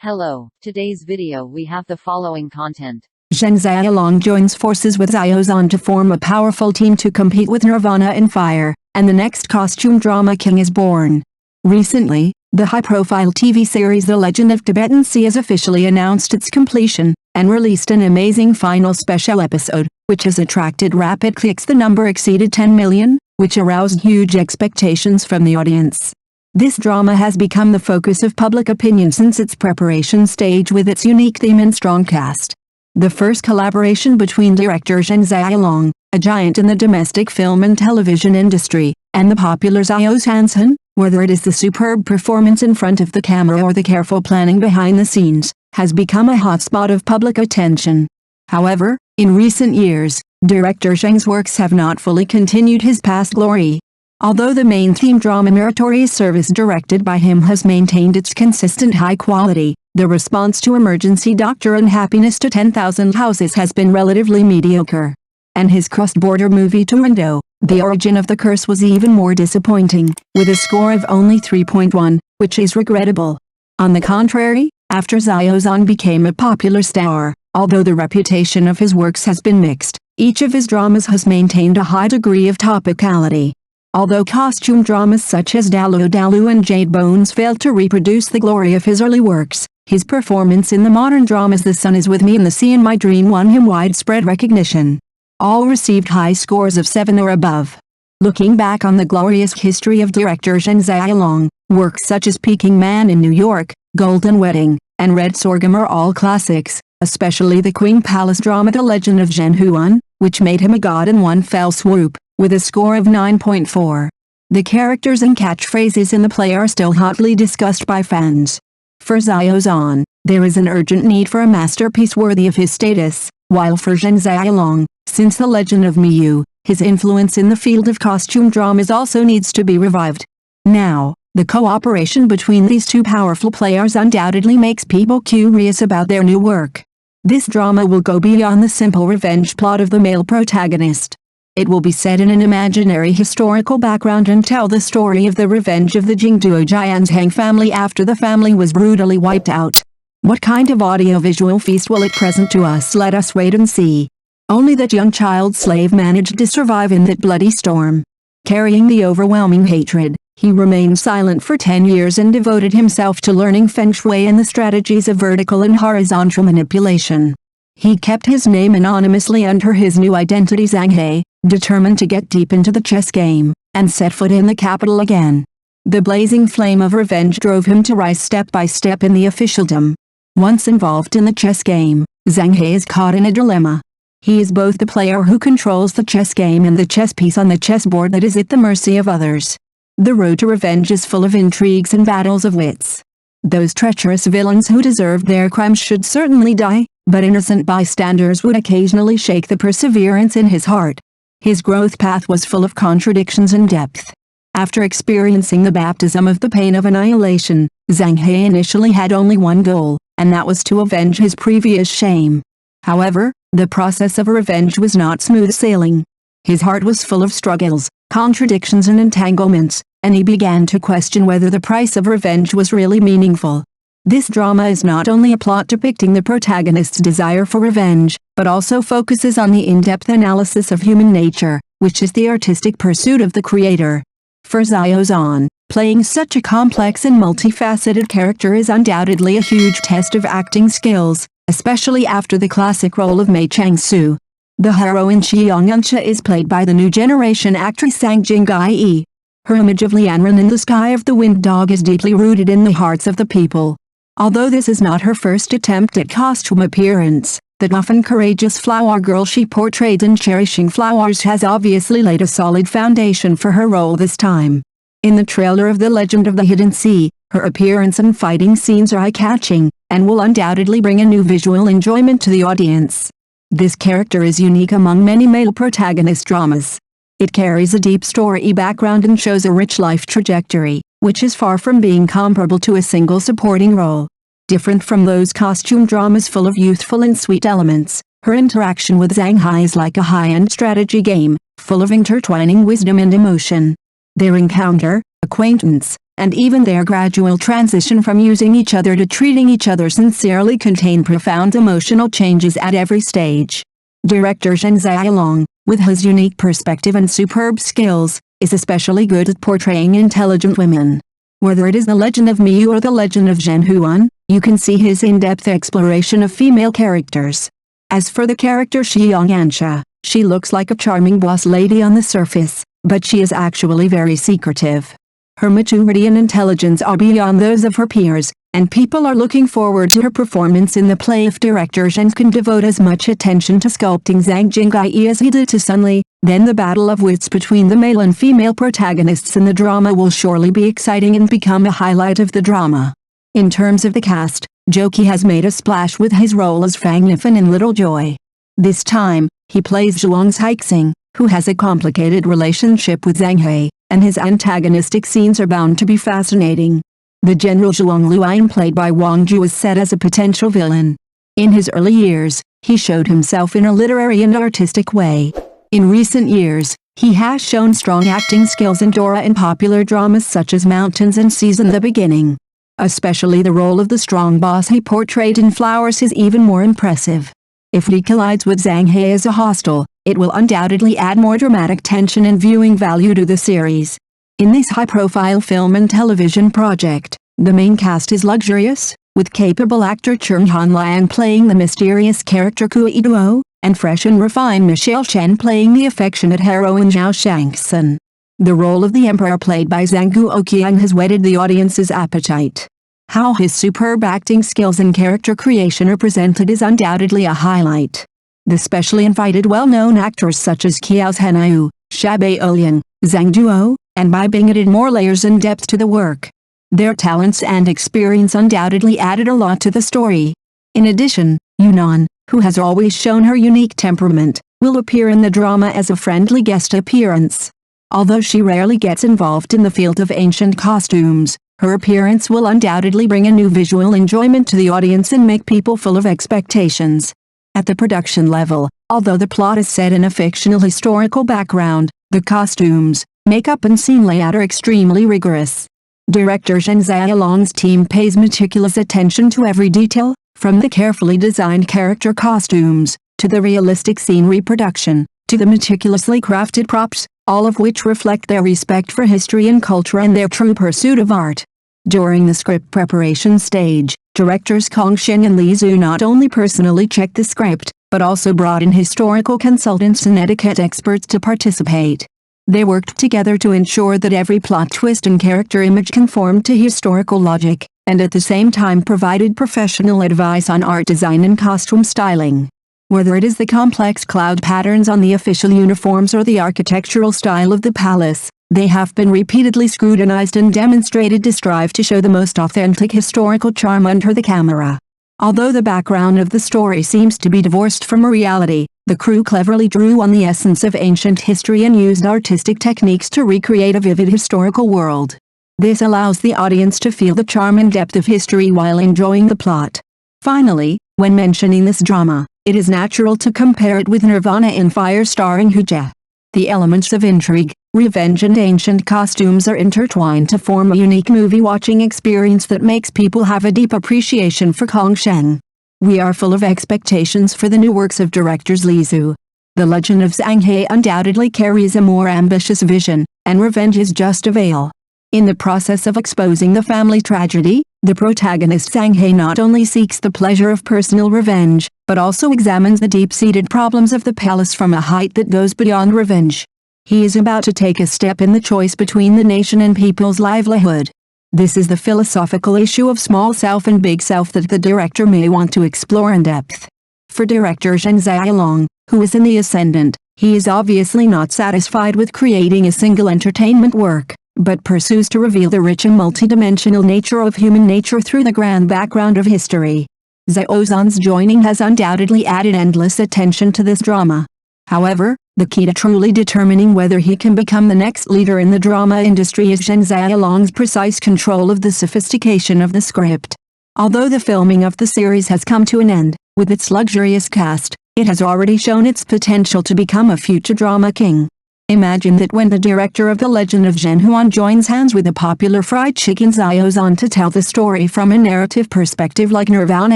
Hello, today's video we have the following content. Zheng Xiaolong joins forces with Xiao Zhan to form a powerful team to compete with Nirvana in fire, and the next costume drama king is born. Recently, the high-profile TV series The Legend of Tibetan Sea has officially announced its completion, and released an amazing final special episode, which has attracted rapid clicks. The number exceeded 10 million, which aroused huge expectations from the audience. This drama has become the focus of public opinion since its preparation stage with its unique theme and strong cast. The first collaboration between director Zheng Xiaolong, a giant in the domestic film and television industry, and the popular Xiao Zhan, whether it is the superb performance in front of the camera or the careful planning behind the scenes, has become a hotspot of public attention. However, in recent years, director Zheng's works have not fully continued his past glory. Although the main theme drama Meritorious Service directed by him has maintained its consistent high quality, the response to Emergency Doctor and Happiness to 10,000 Houses has been relatively mediocre. And his cross-border movie Turando, The Origin of the Curse, was even more disappointing, with a score of only 3.1, which is regrettable. On the contrary, after Xiao Zhan became a popular star, although the reputation of his works has been mixed, each of his dramas has maintained a high degree of topicality. Although costume dramas such as Dalu Dalu and Jade Bones failed to reproduce the glory of his early works, his performance in the modern dramas The Sun Is With Me and The Sea in My Dream won him widespread recognition. All received high scores of 7 or above. Looking back on the glorious history of director Zheng Xiaolong, works such as Peking Man in New York, Golden Wedding, and Red Sorghum are all classics, especially the Queen Palace drama The Legend of Zheng Xiaolong, which made him a god in one fell swoop, with a score of 9.4. The characters and catchphrases in the play are still hotly discussed by fans. For Xiao Zhan, there is an urgent need for a masterpiece worthy of his status, while for Zheng Xiaolong, since The Legend of Miyu, his influence in the field of costume dramas also needs to be revived. Now, the cooperation between these two powerful players undoubtedly makes people curious about their new work. This drama will go beyond the simple revenge plot of the male protagonist. It will be set in an imaginary historical background and tell the story of the revenge of the Jingduo Jianzhang family after the family was brutally wiped out. What kind of audiovisual feast will it present to us? Let us wait and see. Only that young child slave managed to survive in that bloody storm. Carrying the overwhelming hatred, he remained silent for 10 years and devoted himself to learning Feng Shui and the strategies of vertical and horizontal manipulation. He kept his name anonymously under his new identity Zhang He, determined to get deep into the chess game, and set foot in the capital again. The blazing flame of revenge drove him to rise step by step in the officialdom. Once involved in the chess game, Zhang He is caught in a dilemma. He is both the player who controls the chess game and the chess piece on the chessboard that is at the mercy of others. The road to revenge is full of intrigues and battles of wits. Those treacherous villains who deserved their crimes should certainly die, but innocent bystanders would occasionally shake the perseverance in his heart. His growth path was full of contradictions and depth. After experiencing the baptism of the pain of annihilation, Zhang He initially had only one goal, and that was to avenge his previous shame. However, the process of revenge was not smooth sailing. His heart was full of struggles, contradictions and entanglements, and he began to question whether the price of revenge was really meaningful. This drama is not only a plot depicting the protagonist's desire for revenge, but also focuses on the in-depth analysis of human nature, which is the artistic pursuit of the creator. For Xiao Zhan, playing such a complex and multifaceted character is undoubtedly a huge test of acting skills, especially after the classic role of Mei Changsu. The heroine Xiang Yunsha is played by the new generation actress Sang Jingyi. Her image of Lianren in the Sky of the Wind Dog is deeply rooted in the hearts of the people. Although this is not her first attempt at costume appearance, the often courageous flower girl she portrayed in Cherishing Flowers has obviously laid a solid foundation for her role this time. In the trailer of The Legend of the Hidden Sea, her appearance and fighting scenes are eye-catching, and will undoubtedly bring a new visual enjoyment to the audience. This character is unique among many male protagonist dramas. It carries a deep story background and shows a rich life trajectory, which is far from being comparable to a single supporting role. Different from those costume dramas full of youthful and sweet elements, her interaction with Zhang He is like a high-end strategy game, full of intertwining wisdom and emotion. Their encounter, acquaintance, and even their gradual transition from using each other to treating each other sincerely contain profound emotional changes at every stage. Director Zheng Xiaolong, with his unique perspective and superb skills, is especially good at portraying intelligent women. Whether it is The Legend of Miyu or The Legend of Zhen Huan, you can see his in-depth exploration of female characters. As for the character Xiang Ansha, she looks like a charming boss lady on the surface, but she is actually very secretive. Her maturity and intelligence are beyond those of her peers, and people are looking forward to her performance in the play. If director Zheng can devote as much attention to sculpting Zhang Jingyi as he did to Sun Li, then the battle of wits between the male and female protagonists in the drama will surely be exciting and become a highlight of the drama. In terms of the cast, Zhou Qi has made a splash with his role as Fang Nifan in Little Joy. This time, he plays Zhuang Caixing, who has a complicated relationship with Zhang He, and his antagonistic scenes are bound to be fascinating. The general Zhuang Luan, played by Wang Zhu, is set as a potential villain. In his early years, he showed himself in a literary and artistic way. In recent years, he has shown strong acting skills in Dora and popular dramas such as Mountains and Seas in the beginning. Especially the role of the strong boss he portrayed in Flowers is even more impressive. If he collides with Zhang He as a hostile, it will undoubtedly add more dramatic tension and viewing value to the series. In this high-profile film and television project, the main cast is luxurious, with capable actor Chen Hanliang playing the mysterious character Kui Duo, and fresh and refined Michelle Chen playing the affectionate heroine Zhao Shangsun. The role of the Emperor, played by Zhang Guoqiang, has whetted the audience's appetite. How his superb acting skills and character creation are presented is undoubtedly a highlight. The specially invited well-known actors such as Xiao Zhan, Shabei Olian, Zhang Duo, and Bai Bing added more layers and depth to the work. Their talents and experience undoubtedly added a lot to the story. In addition, Yunnan, who has always shown her unique temperament, will appear in the drama as a friendly guest appearance. Although she rarely gets involved in the field of ancient costumes, her appearance will undoubtedly bring a new visual enjoyment to the audience and make people full of expectations. At the production level, although the plot is set in a fictional historical background, the costumes, makeup and scene layout are extremely rigorous. Director Zheng Xiaolong's team pays meticulous attention to every detail, from the carefully designed character costumes, to the realistic scene reproduction, to the meticulously crafted props, all of which reflect their respect for history and culture and their true pursuit of art. During the script preparation stage, directors Kong Shen and Li Zhu not only personally checked the script, but also brought in historical consultants and etiquette experts to participate. They worked together to ensure that every plot twist and character image conformed to historical logic, and at the same time provided professional advice on art design and costume styling. Whether it is the complex cloud patterns on the official uniforms or the architectural style of the palace, they have been repeatedly scrutinized and demonstrated to strive to show the most authentic historical charm under the camera. Although the background of the story seems to be divorced from reality, the crew cleverly drew on the essence of ancient history and used artistic techniques to recreate a vivid historical world. This allows the audience to feel the charm and depth of history while enjoying the plot. Finally, when mentioning this drama, it is natural to compare it with Nirvana in Fire starring Hu Jie. The elements of intrigue, revenge and ancient costumes are intertwined to form a unique movie-watching experience that makes people have a deep appreciation for Kong Sheng. We are full of expectations for the new works of directors Li Zhu. The Legend of Zhang He undoubtedly carries a more ambitious vision, and revenge is just a veil. In the process of exposing the family tragedy, the protagonist Zhang He not only seeks the pleasure of personal revenge, but also examines the deep-seated problems of the palace from a height that goes beyond revenge. He is about to take a step in the choice between the nation and people's livelihood. This is the philosophical issue of small self and big self that the director may want to explore in depth. For director Zheng Xiaolong, who is in the ascendant, he is obviously not satisfied with creating a single entertainment work, but pursues to reveal the rich and multidimensional nature of human nature through the grand background of history. Xiao Zhan's joining has undoubtedly added endless attention to this drama. However, the key to truly determining whether he can become the next leader in the drama industry is Zheng Xiaolong's precise control of the sophistication of the script. Although the filming of the series has come to an end, with its luxurious cast, it has already shown its potential to become a future drama king. Imagine that when the director of The Legend of Zheng Xiaolong joins hands with the popular fried chicken Xiao Zhan to tell the story from a narrative perspective like Nirvana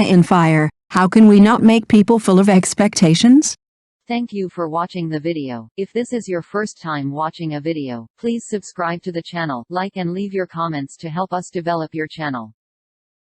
in Fire, how can we not make people full of expectations? Thank you for watching the video. If this is your first time watching a video, please subscribe to the channel, like and leave your comments to help us develop your channel.